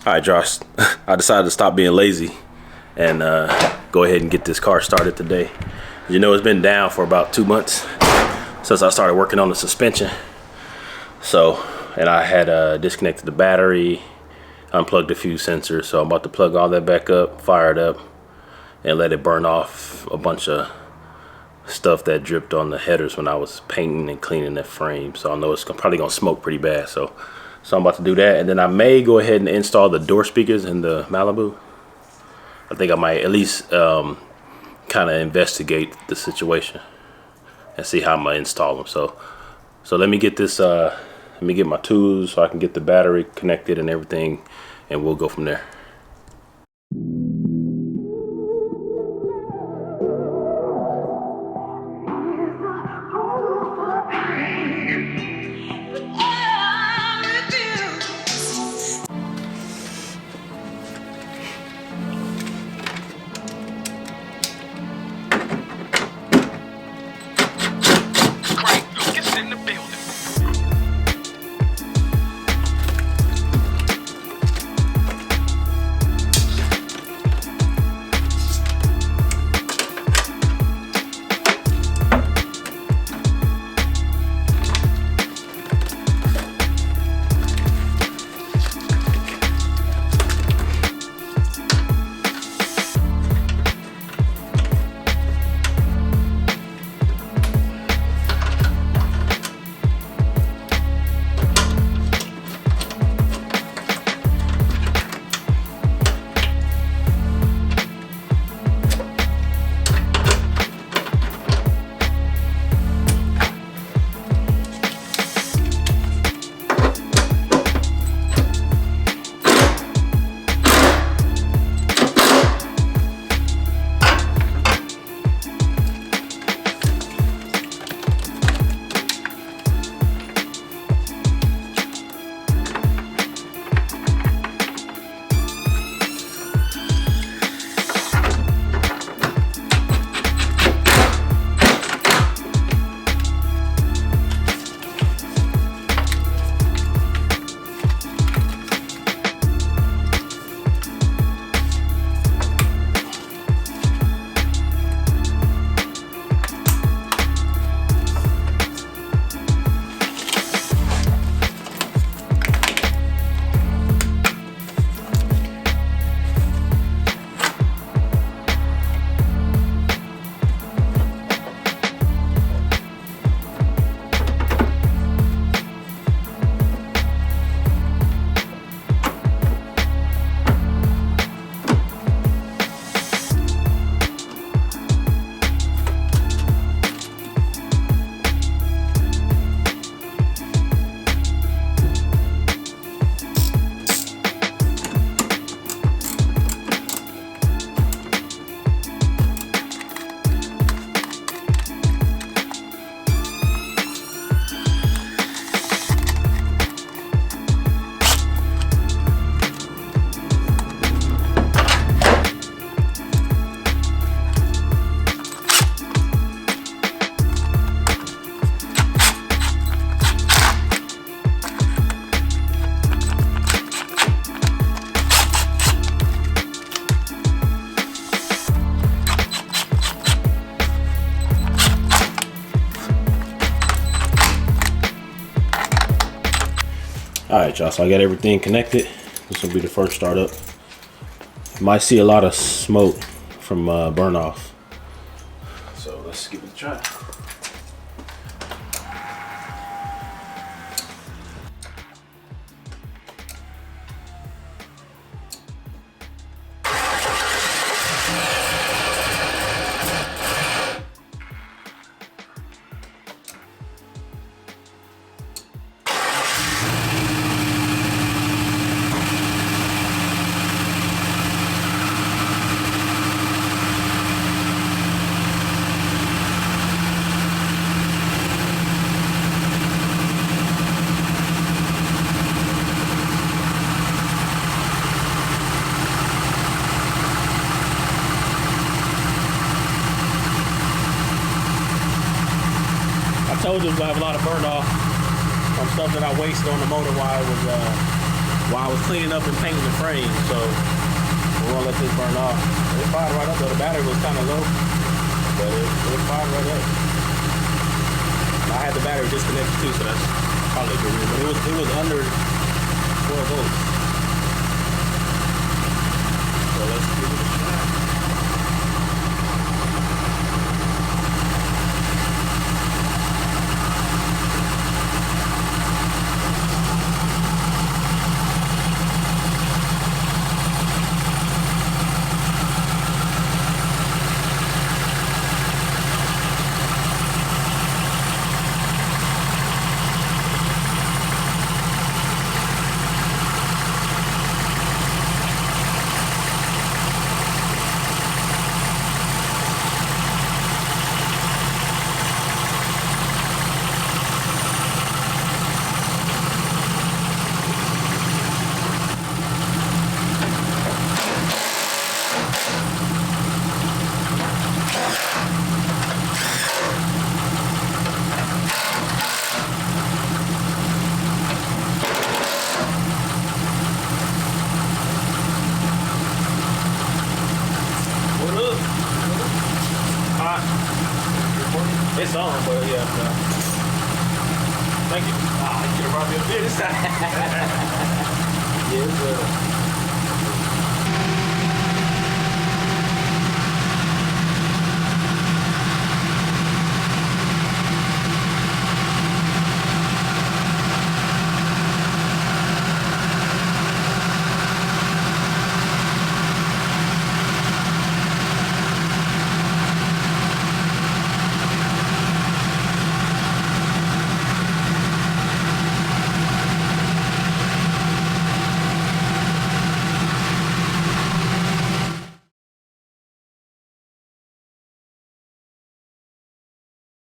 All right, Josh, I decided to stop being lazy and go ahead and get this car started today. You know, it's been down for about 2 months since I started working on the suspension. So, and I had disconnected the battery, unplugged a few sensors. So I'm about to plug all that back up, fire it up, and let it burn off a bunch of stuff that dripped on the headers when I was painting and cleaning that frame. So I know it's probably gonna smoke pretty bad. So I'm about to do that, and then I may go ahead and install the door speakers in the Malibu. I think I might at least kind of investigate the situation and see how I'm gonna install them. So let me get this. Let me get my tools so I can get the battery connected and everything, and we'll go from there. All right, y'all, so I got everything connected. This will be the first startup. You might see a lot of smoke from burn off. So let's give it a try. I told you it was gonna have a lot of burn off from stuff that I wasted on the motor while it was while I was cleaning up and painting the frame. So we're gonna let this burn off. It fired right up though. The battery was kind of low, but it fired right up. I had the battery disconnected too, so that's probably a good reason. But it was under 12 volts. So let's give it a shot. It's on, but yeah. Thank you. Ah, you could have brought me a beer this time. Yeah, it's